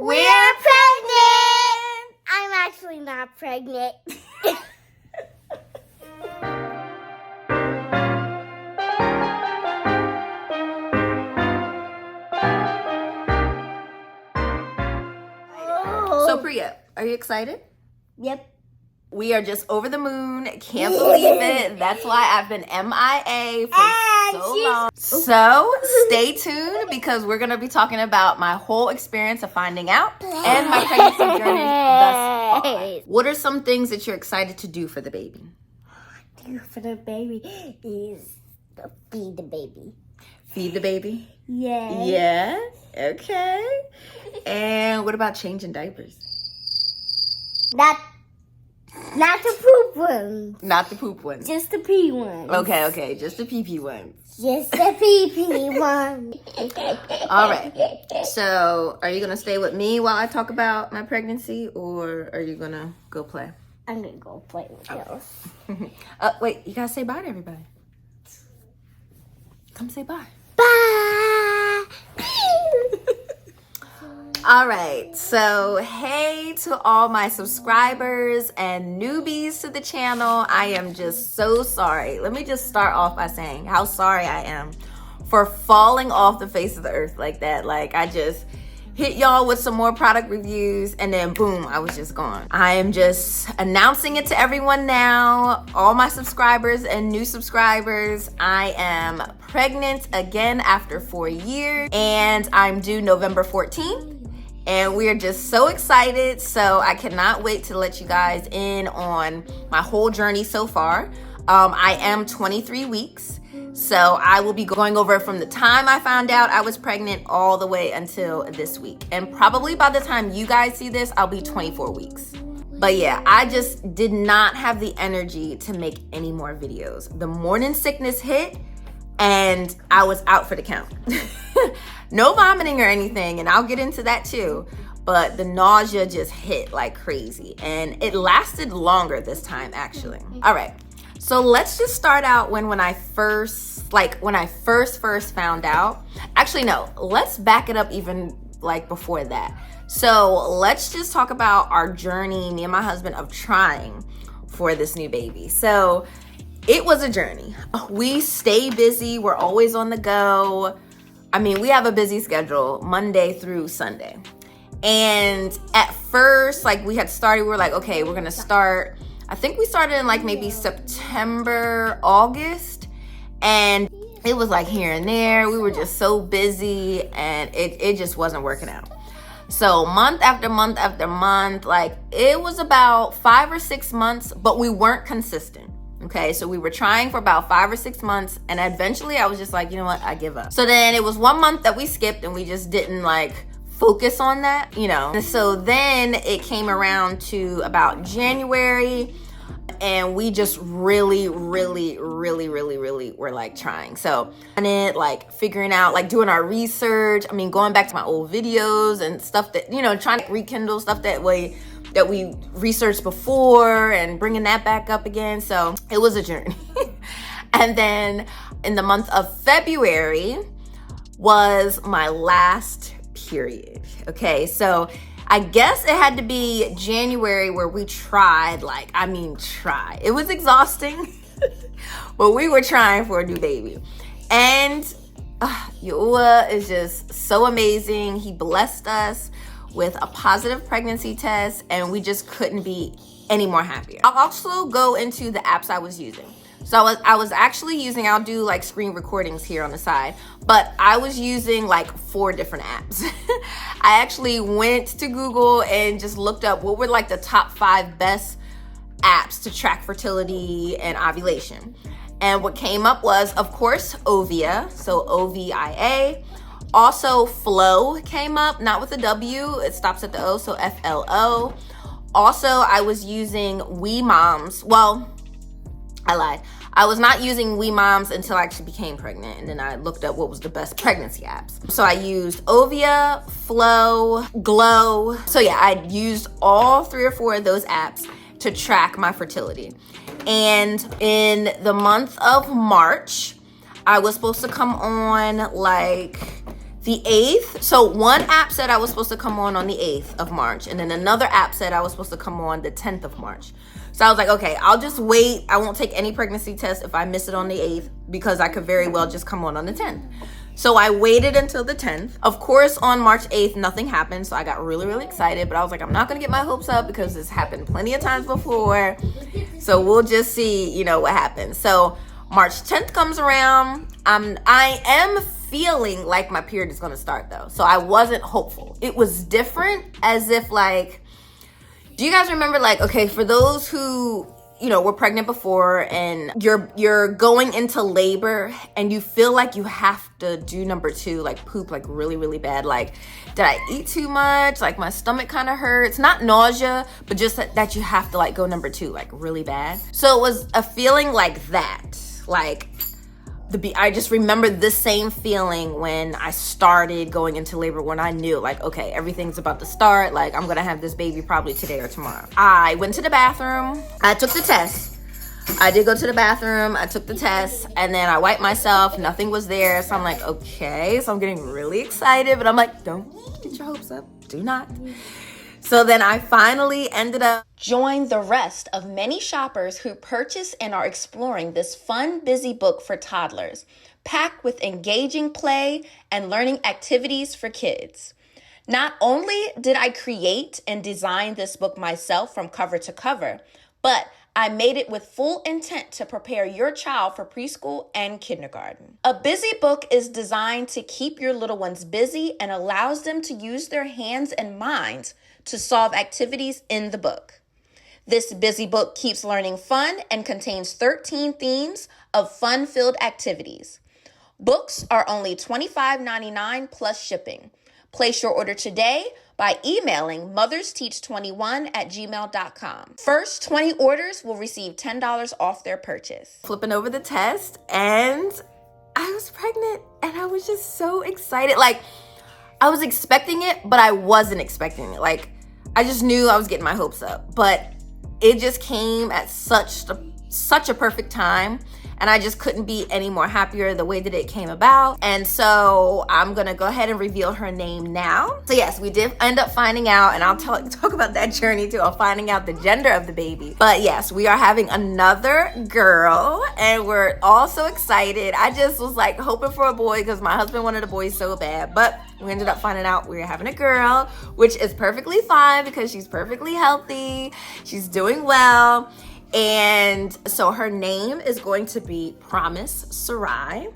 We're pregnant! I'm actually not pregnant. So Priya, are you excited? Yep. We are just over the moon. Can't believe it. That's why I've been MIA for so long. So stay tuned because we're going to be talking about my whole experience of finding out and my pregnancy journey thus far. What are some things that you're excited to do for the baby? For the baby is to feed the baby. Feed the baby? Yeah. Yeah? Okay. And what about changing diapers? Not the poop ones. Not the poop ones. Just the pee ones. Okay. Just the pee-pee ones. Just the pee-pee ones. All right. So, are you going to stay with me while I talk about my pregnancy, or are you going to go play? I'm going to go play with those. Wait, you got to say bye to everybody. Come say bye. Bye. All right, so hey to all my subscribers and newbies to the channel. I am just so sorry. Let me just start off by saying how sorry I am for falling off the face of the earth like that. Like, I just hit y'all with some more product reviews and then boom, I was just gone. I am just announcing it to everyone now, all my subscribers and new subscribers. I am pregnant again after 4 years and I'm due November 14th. And we are just so excited. So I cannot wait to let you guys in on my whole journey so far. I am 23 weeks. So I will be going over from the time I found out I was pregnant all the way until this week. And probably by the time you guys see this, I'll be 24 weeks. But yeah, I just did not have the energy to make any more videos. The morning sickness hit and I was out for the count. No vomiting or anything, and I'll get into that too. But the nausea just hit like crazy, and it lasted longer this time actually. All right, so let's just start out when I first found out. Actually, no, let's back it up even like before that. So let's just talk about our journey, me and my husband, of trying for this new baby. So it was a journey. We stay busy. We're always on the go. I mean, we have a busy schedule Monday through Sunday. And at first, like we were like, okay, we're gonna start. I think we started in like maybe September, August. And it was like here and there. We were just so busy and it just wasn't working out. So month after month after month, like it was about 5 or 6 months, but we weren't consistent. Okay, so we were trying for about 5 or 6 months, and eventually I was just like, you know what, I give up. So then it was 1 month that we skipped and we just didn't like focus on that, you know. And so then it came around to about January and we just really were like trying. So, and it like figuring out, like doing our research. I mean, going back to my old videos and stuff that, you know, trying to rekindle stuff that we researched before and bringing that back up again. So it was a journey. And then in the month of February was my last period. Okay, so I guess it had to be January where we tried, it was exhausting, but we were trying for a new baby. And Yahuwah is just so amazing. He blessed us with a positive pregnancy test, and we just couldn't be any more happier. I'll also go into the apps I was using. So I was actually using, I'll do like screen recordings here on the side, but I was using like 4 different apps. I actually went to Google and just looked up what were like the top 5 best apps to track fertility and ovulation. And what came up was, of course, Ovia, so Ovia. Also, Flow came up, not with a W, it stops at the O, so FLO. Also, I was using We Moms. Well, I lied. I was not using We Moms until I actually became pregnant, and then I looked up what was the best pregnancy apps. So I used Ovia, Flow, Glow. So yeah, I used all 3 or 4 of those apps to track my fertility. And in the month of March, I was supposed to come on like the 8th. So one app said I was supposed to come on the 8th of March, and then another app said I was supposed to come on the 10th of March. So I was like, okay, I'll just wait. I won't take any pregnancy test if I miss it on the 8th, because I could very well just come on the 10th. So I waited until the 10th. Of course, on March 8th, nothing happened. So I got really, really excited, but I was like, I'm not going to get my hopes up because this happened plenty of times before. So we'll just see, you know, what happens. So March 10th comes around. I am feeling like my period is going to start though. So I wasn't hopeful. It was different, as if like, do you guys remember, like, okay, for those who, you know, were pregnant before and you're going into labor and you feel like you have to do number 2, like poop like really, really bad. Like, did I eat too much? Like my stomach kind of hurts. Not nausea, but just that you have to like go number 2, like really bad. So it was a feeling like that. Like, I just remember this same feeling when I started going into labor, when I knew like, okay, everything's about to start. Like, I'm gonna have this baby probably today or tomorrow. I went to the bathroom. I took the test. I did go to the bathroom. I took the test, and then I wiped myself. Nothing was there. So I'm like, okay. So I'm getting really excited, but I'm like, don't get your hopes up. Do not. So then I finally ended up joining the rest of many shoppers who purchase and are exploring this fun, busy book for toddlers, packed with engaging play and learning activities for kids. Not only did I create and design this book myself from cover to cover, but I made it with full intent to prepare your child for preschool and kindergarten. A busy book is designed to keep your little ones busy and allows them to use their hands and minds to solve activities in the book. This busy book keeps learning fun and contains 13 themes of fun-filled activities. Books are only $25.99 plus shipping. Place your order today by emailing mothersteach21@gmail.com. First 20 orders will receive $10 off their purchase. Flipping over the test, and I was pregnant, and I was just so excited. Like, I was expecting it, but I wasn't expecting it. Like, I just knew I was getting my hopes up, but it just came at such a perfect time. And I just couldn't be any more happier the way that it came about. And so I'm gonna go ahead and reveal her name now. So yes, we did end up finding out, and I'll talk about that journey too, of finding out the gender of the baby. But yes, we are having another girl, and we're all so excited. I just was like hoping for a boy because my husband wanted a boy so bad, but we ended up finding out we were having a girl, which is perfectly fine because she's perfectly healthy. She's doing well. And so her name is going to be Promise Sarai.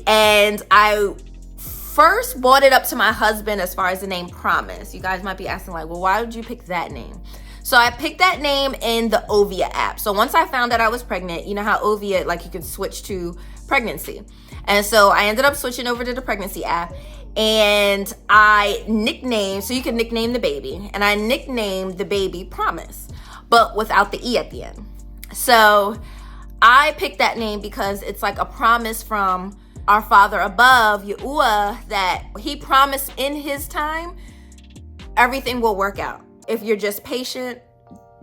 And I first brought it up to my husband as far as the name Promise. You guys might be asking like, well, why did you pick that name? So I picked that name in the Ovia app. So once I found out I was pregnant, you know how Ovia, like you can switch to pregnancy. And so I ended up switching over to the pregnancy app, and I nicknamed, so you can nickname the baby, and I nicknamed the baby Promise, but without the E at the end. So I picked that name because it's like a promise from our Father above, Yahuwah, that he promised in his time, everything will work out. If you're just patient,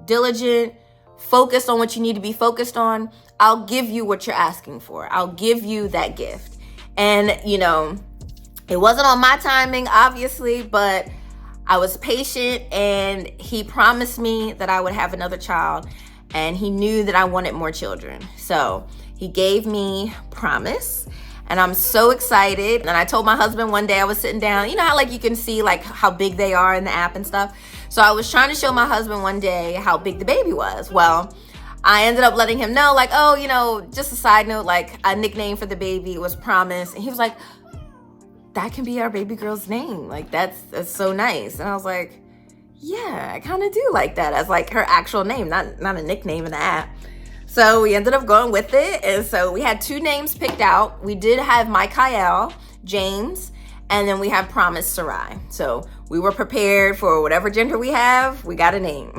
diligent, focused on what you need to be focused on, I'll give you what you're asking for. I'll give you that gift. And, you know, it wasn't on my timing, obviously, but I was patient, and he promised me that I would have another child, and he knew that I wanted more children. So he gave me Promise, and I'm so excited. And I told my husband one day, I was sitting down, you know how like you can see like how big they are in the app and stuff. So I was trying to show my husband one day how big the baby was. Well, I ended up letting him know, like, oh, you know, just a side note, like a nickname for the baby was Promise. And he was like, that can be our baby girl's name. Like, that's so nice. And I was like, yeah, I kind of do like that as like her actual name, not a nickname in the app. So we ended up going with it. And so we had 2 names picked out. We did have Michael, James, and then we have Promise Sarai. So we were prepared for whatever gender we have, we got a name.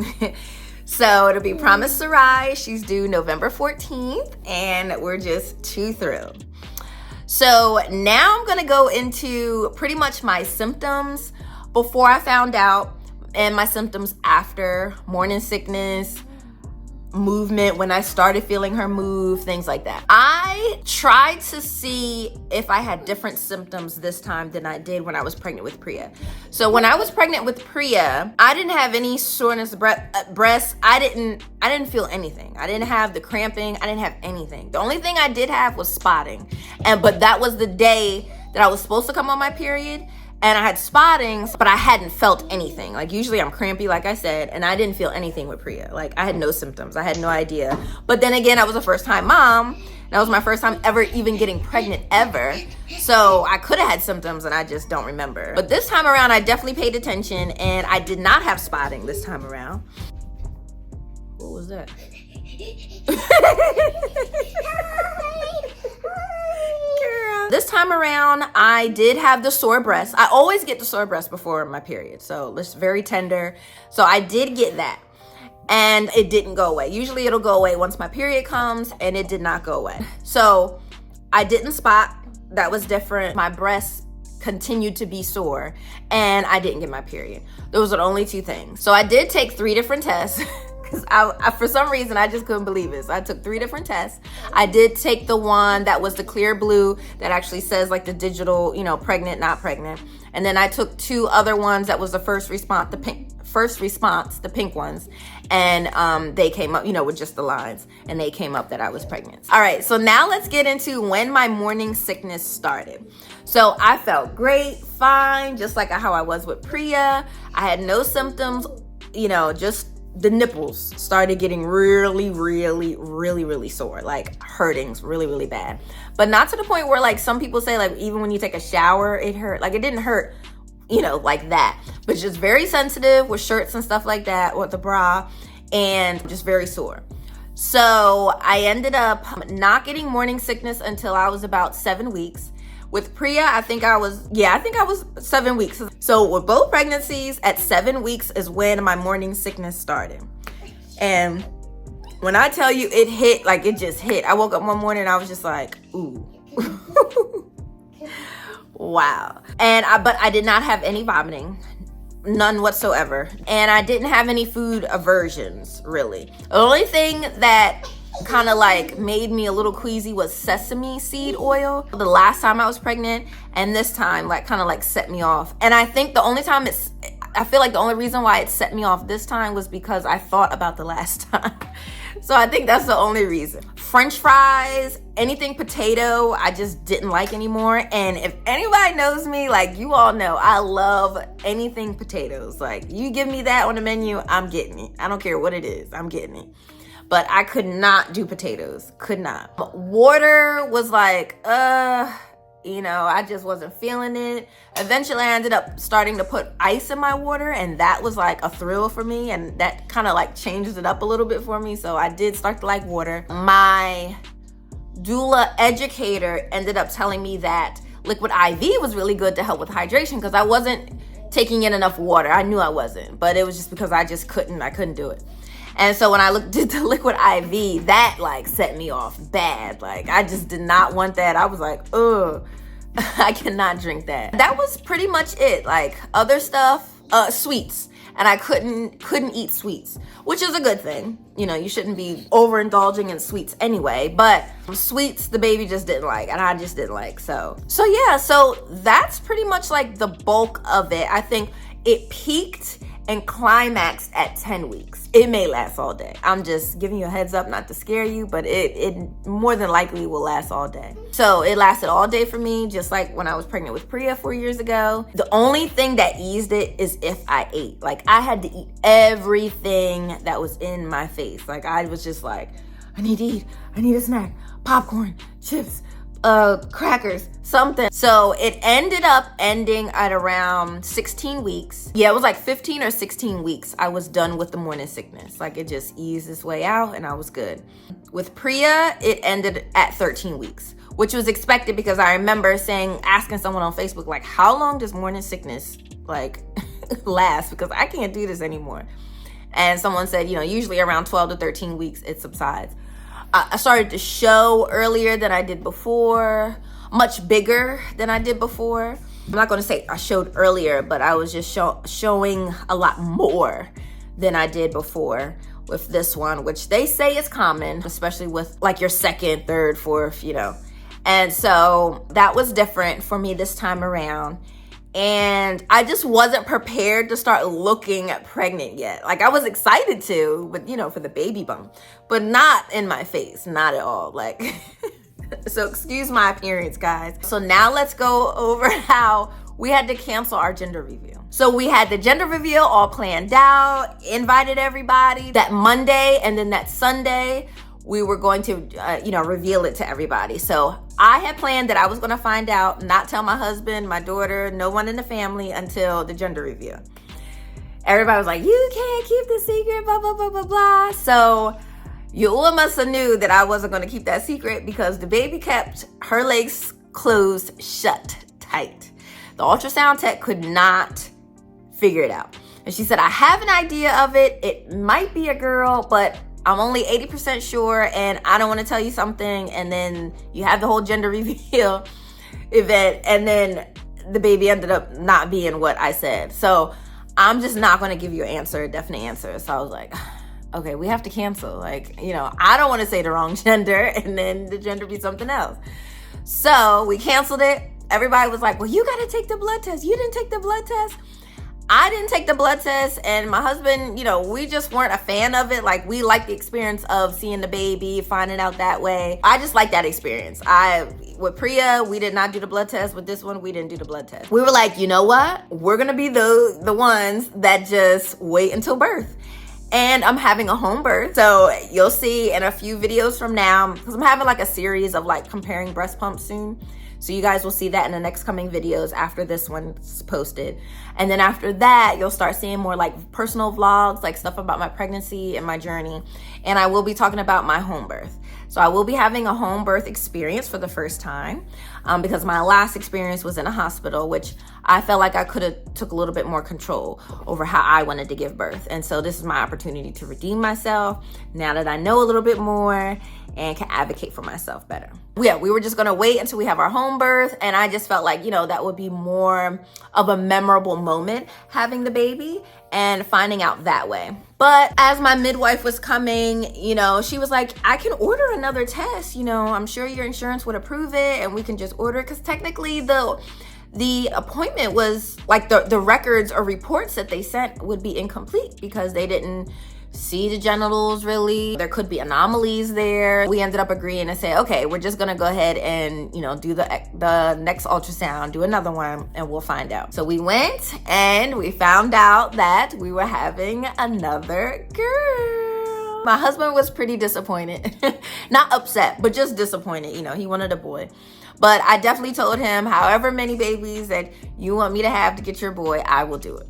So it'll be Promise Sarai. She's due November 14th, and we're just too thrilled. So now I'm gonna go into pretty much my symptoms before I found out, and my symptoms after, morning sickness, movement, when I started feeling her move, things like that. I tried to see if I had different symptoms this time than I did when I was pregnant with Priya. So when I was pregnant with Priya, I didn't have any soreness breasts. I didn't feel anything. I didn't have the cramping. I didn't have anything. The only thing I did have was spotting. But that was the day that I was supposed to come on my period. And I had spottings, but I hadn't felt anything. Like usually I'm crampy, like I said, and I didn't feel anything with Priya. Like I had no symptoms. I had no idea. But then again, I was a first time mom. That was my first time ever even getting pregnant ever. So I could have had symptoms and I just don't remember. But this time around, I definitely paid attention and I did not have spotting this time around. What was that? Girl. This time around, I did have the sore breast. I always get the sore breast before my period. So it's very tender. So I did get that. And it didn't go away. Usually it'll go away once my period comes, and it did not go away. So I didn't spot. That was different. My breasts continued to be sore, and I didn't get my period. Those are the only two things. So I did take 3 different tests. I, for some reason, I just couldn't believe it. So I took 3 different tests. I did take the one that was the clear blue that actually says like the digital, pregnant, not pregnant. And then I took 2 other ones that was the first response, the pink ones. And they came up, with just the lines. And they came up that I was pregnant. All right, so now let's get into when my morning sickness started. So I felt great, fine, just like how I was with Priya. I had no symptoms, just the nipples started getting really, really, really, really sore, like hurting really, really bad. But not to the point where like some people say like even when you take a shower, it hurt. Like it didn't hurt, like that. But just very sensitive with shirts and stuff like that, with the bra, and just very sore. So I ended up not getting morning sickness until I was about 7 weeks. With Priya, I think I was 7 weeks. So with both pregnancies, at 7 weeks is when my morning sickness started. And when I tell you it hit, like it just hit. I woke up one morning and I was just like, ooh. Wow. But I did not have any vomiting. None whatsoever. And I didn't have any food aversions, really. The only thing that kind of like made me a little queasy was sesame seed oil. The last time I was pregnant, and this time like kind of like set me off. And I think the only reason why it set me off this time was because I thought about the last time. So I think that's the only reason. French fries, anything potato, I just didn't like anymore. And if anybody knows me, like you all know, I love anything potatoes. Like you give me that on the menu, I'm getting it. I don't care what it is, I'm getting it. But I could not do potatoes, could not. Water was like, I just wasn't feeling it. Eventually I ended up starting to put ice in my water, and that was like a thrill for me, and that kind of like changes it up a little bit for me. So I did start to like water. My doula educator ended up telling me that liquid IV was really good to help with hydration because I wasn't taking in enough water. I knew I wasn't, but it was just because I couldn't do it. And so when I looked at the liquid IV, that like set me off bad. Like I just did not want that. I was like, ugh, I cannot drink that. That was pretty much it. Like other stuff, sweets. And I couldn't eat sweets, which is a good thing. You shouldn't be overindulging in sweets anyway, but sweets the baby just didn't like, and I just didn't like. So yeah, so that's pretty much like the bulk of it. I think it peaked and climaxed at 10 weeks. It may last all day. I'm just giving you a heads up not to scare you, but it more than likely will last all day. So it lasted all day for me, just like when I was pregnant with Priya 4 years ago. The only thing that eased it is if I ate. Like I had to eat everything that was in my face. Like I was just like, I need to eat. I need a snack. Popcorn, chips, crackers, something. So it ended up ending at around 16 weeks. Yeah, it was like 15 or 16 weeks. I was done with the morning sickness. Like it just eased its way out and I was good. With Priya, it ended at 13 weeks, which was expected because I remember asking someone on Facebook, like, how long does morning sickness like last? Because I can't do this anymore. And someone said, usually around 12 to 13 weeks, it subsides. I started to show earlier than I did before, much bigger than I did before. I'm not going to say I showed earlier, but I was just showing a lot more than I did before, with this one, which they say is common, especially with like your second, third, fourth, you know. And so that was different for me this time around. And I just wasn't prepared to start looking pregnant yet. Like I was excited to, but you know, for the baby bump, but not in my face, not at all. Like, so excuse my appearance, guys. So now let's go over how we had to cancel our gender reveal. So we had the gender reveal all planned out, invited everybody that Monday, and then that Sunday, we were going to, reveal it to everybody. So I had planned that I was going to find out, not tell my husband, my daughter, no one in the family until the gender reveal. Everybody was like, you can't keep the secret, blah, blah, blah, blah, blah. So you all must have knew that I wasn't going to keep that secret because the baby kept her legs closed shut tight. The ultrasound tech could not figure it out. And she said, I have an idea of it. It might be a girl, but I'm only 80% sure, and I don't want to tell you something, and then you have the whole gender reveal event, and then the baby ended up not being what I said. So I'm just not going to give you a definite answer. So I was like, okay, we have to cancel. Like, you know, I don't want to say the wrong gender, and then the gender be something else. So we canceled it. Everybody was like, well, you got to take the blood test. You didn't take the blood test. I didn't take the blood test, and my husband, you know, we just weren't a fan of it. Like, we liked the experience of seeing the baby, finding out that way. I just like that experience. With Priya, we did not do the blood test. With this one, we didn't do the blood test. We were like, you know what? We're gonna be the ones that just wait until birth. And I'm having a home birth. So you'll see in a few videos from now, because I'm having like a series of like comparing breast pumps soon. So you guys will see that in the next coming videos after this one's posted. And then after that, you'll start seeing more like personal vlogs, like stuff about my pregnancy and my journey. And I will be talking about my home birth. So I will be having a home birth experience for the first time because my last experience was in a hospital, which I felt like I could have took a little bit more control over how I wanted to give birth. And so this is my opportunity to redeem myself now that I know a little bit more and can advocate for myself better. Yeah, we were just gonna wait until we have our home birth, and I just felt like, you know, that would be more of a memorable moment having the baby and finding out that way. But as my midwife was coming, you know, she was like, I can order another test, you know, I'm sure your insurance would approve it and we can just order it, because technically the appointment was like the records or reports that they sent would be incomplete because they didn't see the genitals really. There could be anomalies there. We ended up agreeing to say, okay, we're just gonna go ahead and, you know, do the next ultrasound, do another one, and we'll find out. So we went and we found out that we were having another girl. My husband was pretty disappointed. Not upset, but just disappointed. You know, he wanted a boy. But I definitely told him, however many babies that you want me to have to get your boy, I will do it.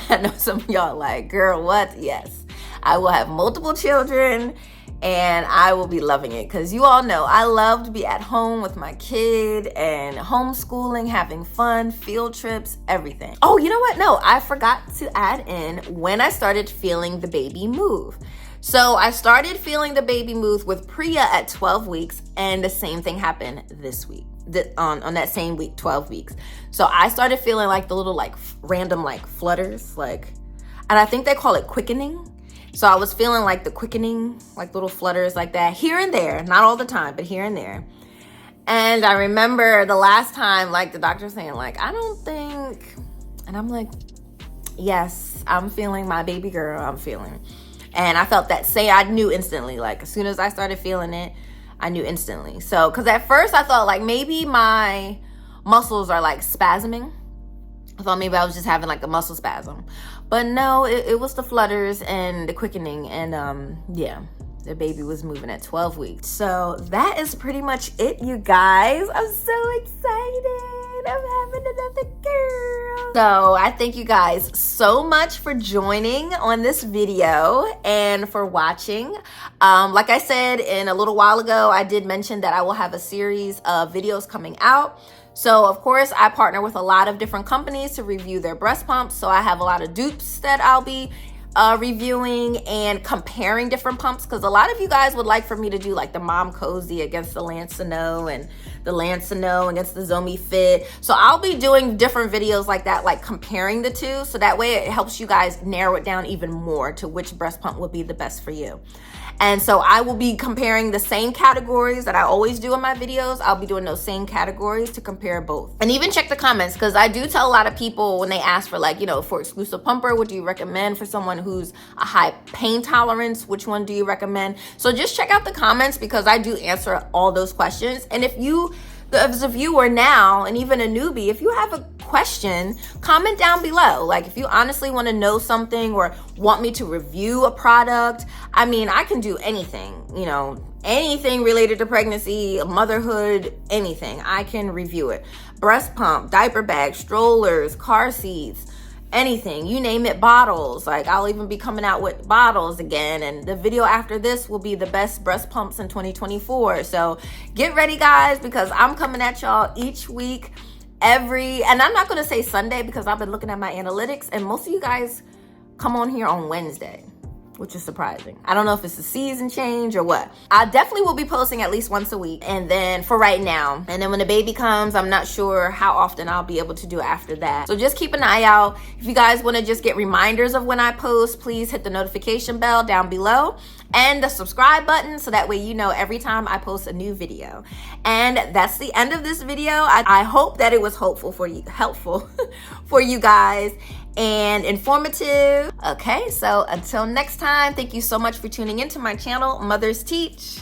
I know some of y'all like, girl, what? Yes. I will have multiple children and I will be loving it, because you all know I love to be at home with my kid and homeschooling, having fun, field trips, everything. Oh, you know what? No, I forgot to add in when I started feeling the baby move. So I started feeling the baby move with Priya at 12 weeks, and the same thing happened this week. On that same week, 12 weeks. So I started feeling like the little like random like flutters, like, and I think they call it quickening. So I was feeling like the quickening, like little flutters like that here and there, not all the time, but here and there. And I remember the last time, like the doctor saying like, I don't think, and I'm like, yes, I'm feeling my baby girl, I'm feeling. And I felt that I knew instantly, like as soon as I started feeling it, I knew instantly. So, cause at first I thought like maybe my muscles are like spasming. I thought maybe I was just having like a muscle spasm, but no, it was the flutters and the quickening, and yeah, the baby was moving at 12 weeks. So that is pretty much it, you guys. I'm so excited. I'm having another girl. So I thank you guys so much for joining on this video and for watching. Like I said in a little while ago, I did mention that I will have a series of videos coming out. So of course I partner with a lot of different companies to review their breast pumps. So I have a lot of dupes that I'll be reviewing and comparing different pumps, because a lot of you guys would like for me to do like the Mom Cozy against the Lancino and the Lancino against the Zomi Fit. So I'll be doing different videos like that, like comparing the two, so that way it helps you guys narrow it down even more to which breast pump would be the best for you. And so I will be comparing the same categories that I always do in my videos. I'll be doing those same categories to compare both. And even check the comments, because I do tell a lot of people when they ask for, like, you know, for exclusive pumper, what do you recommend for someone who's a high pain tolerance? Which one do you recommend? So just check out the comments, because I do answer all those questions. And if you, as a viewer now, and even a newbie, if you have a question, comment down below. Like, if you honestly want to know something or want me to review a product, I mean, I can do anything, you know, anything related to pregnancy, motherhood, anything. I can review it. Breast pump, diaper bags, strollers, car seats, anything, you name it, bottles. Like, I'll even be coming out with bottles again, and the video after this will be the best breast pumps in 2024. So get ready, guys, because I'm coming at y'all each week, and I'm not going to say Sunday, because I've been looking at my analytics and most of you guys come on here on Wednesday, which is surprising. I don't know if it's a season change or what. I definitely will be posting at least once a week, and then for right now. And then when the baby comes, I'm not sure how often I'll be able to do after that. So just keep an eye out. If you guys want to just get reminders of when I post, please hit the notification bell down below and the subscribe button, so that way you know every time I post a new video. And that's the end of this video. I hope that it was helpful for you guys and informative. Okay, so until next time, thank you so much for tuning into my channel, Mothers Teach.